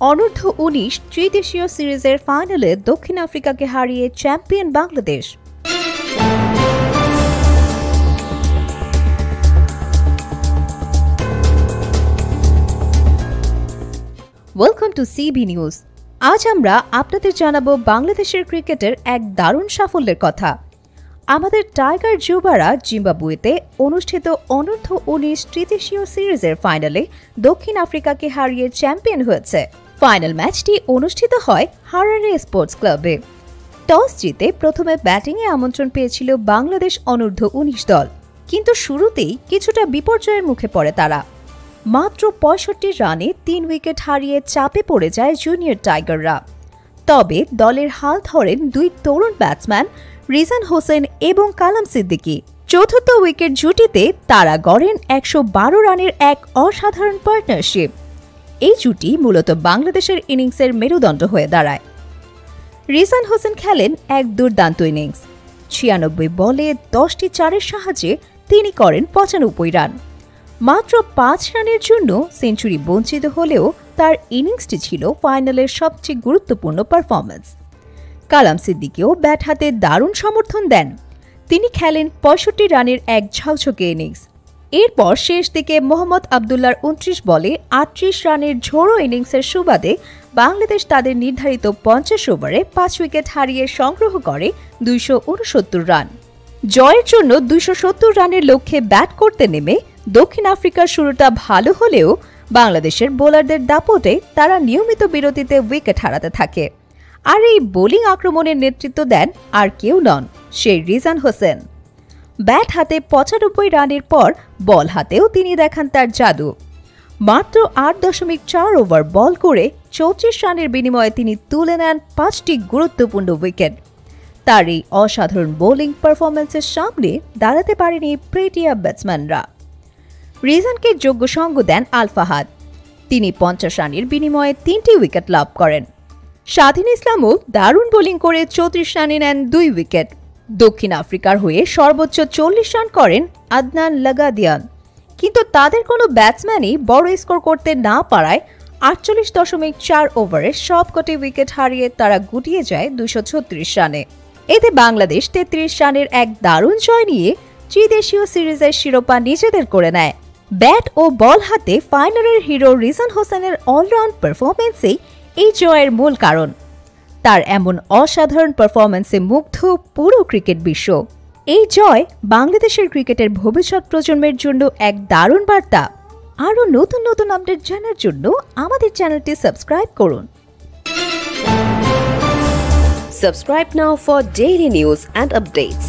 অনূর্ধ্ব-19 ত্রিদেশীয় সিরিজের ফাইনালে দক্ষিণ আফ্রিকাকে হারিয়ে champion Bangladesh. Welcome to CB news. আজ আমরা আপনাদের জানাবো বাংলাদেশের ক্রিকেটের এক দারুণ সাফল্যের কথা। আমাদের টাইগার যুবারা জিম্বাবুয়েতে অনুষ্ঠিত অনূর্ধ্ব-19 ত্রিদেশীয় সিরিজের ফাইনালে দক্ষিণ আফ্রিকাকে হারিয়ে চ্যাম্পিয়ন হয়েছে। ফাইনাল ম্যাচটি অনুষ্ঠিত হয় হারারে স্পোর্টস ক্লাবে। টস জিতে প্রথমে ব্যাটিংয়ে আমন্ত্রণ পেয়েছিল বাংলাদেশ অনূর্ধ্ব-19 দল, কিন্তু শুরুতেই কিছুটা বিপর্যয়ের মুখে পড়ে তারা। মাত্র ৬৫ রানে ৩ উইকেট হারিয়ে চাপে পড়ে যায় জুনিয়র টাইগাররা। তবে দলের হাল ধরেন দুই তরুণ ব্যাটসম্যান রিজান হোসেন এবং কালাম সিদ্দিকী। চতুর্থ উইকেট জুটিতে তারা গড়েন ১১২ রানের এক অসাধারণ পার্টনারশিপ। এই জুটি মূলত বাংলাদেশের ইনিংসের মেরুদণ্ড হয়ে দাঁড়ায়। রিজান হোসেন খেলেন এক দুর্দান্ত ইনিংস। ৯৬ বলে ১০টি চারের সাহায্যে তিনি করেন ৯৫ রান। মাত্র ৫ রানের জন্য সেঞ্চুরি বঞ্চিত হলেও তার ইনিংসটি ছিল ফাইনালের সবচেয়ে গুরুত্বপূর্ণ পারফরম্যান্স। কালাম সিদ্দিকীও ব্যাট হাতে দারুণ সমর্থন দেন। তিনি খেলেন ৬৫ রানের এক ঝকঝকে ইনিংস। এরপর শেষ দিকে মোহাম্মদ আবদুল্লাহর ২৯ বলে ৩৮ রানের ঝোড়ো ইনিংসের সুবাদে বাংলাদেশ তাদের নির্ধারিত ৫০ ওভারে ৫ উইকেট হারিয়ে সংগ্রহ করে ২৬৯ রান। জয়ের জন্য ২৭০ রানের লক্ষ্যে ব্যাট করতে নেমে দক্ষিণ আফ্রিকার শুরুটা ভালো হলেও বাংলাদেশের বোলারদের দাপটে তারা নিয়মিত বিরতিতে উইকেট হারাতে থাকে। আর এই বোলিং আক্রমণের নেতৃত্ব দেন আর কেউ নন, সেই রিজান হোসেন। ব্যাট হাতে ৯৫ রানের পর বল হাতেও তিনি দেখান তার জাদু। মাত্র ৮.৪ ওভার বল করে ৩৪ রানের বিনিময়ে তিনি তুলে নেন ৫টি গুরুত্বপূর্ণ উইকেট। তার এই অসাধারণ বোলিং পারফরম্যান্সের সামনে দাঁড়াতে পারেনি প্রেটিয়া ব্যাটসম্যানরা। রিজানকে যোগ্য সঙ্গ দেন আল ফাহাদ। তিনি ৫০ রানের বিনিময়ে ৩টি উইকেট লাভ করেন। স্বাধীন ইসলামও দারুণ বোলিং করে ৩৪ রানে নেন ২ উইকেট। দক্ষিণ আফ্রিকার হয়ে সর্বোচ্চ ৪০ রান করেন আদনান লাগাদিয়ান, কিন্তু তাদের কোনো ব্যাটসম্যানই বড় স্কোর করতে না পারায় ৪৮.৪ ওভারে সবকটি উইকেট হারিয়ে তারা গুটিয়ে যায় ২৩৬ রানে। এতে বাংলাদেশ ৩৩ রানের এক দারুণ জয় নিয়ে ত্রিদেশীয় সিরিজের শিরোপা নিজেদের করে নেয়। ব্যাট ও বল হাতে ফাইনালের হিরো রিজান হোসেনের অলরাউন্ড পারফরম্যান্সেই এই জয়ের মূল কারণ। তার এমন অসাধারণ পারফরম্যান্সে মুগ্ধ পুরো ক্রিকেট বিশ্ব। এই জয় বাংলাদেশের ক্রিকেটের ভবিষ্যৎ প্রজন্মের জন্য এক দারুণ বার্তা। আরও নতুন নতুন আপডেট জানার জন্য আমাদের চ্যানেলটি সাবস্ক্রাইব করুন। Subscribe now for daily news and updates.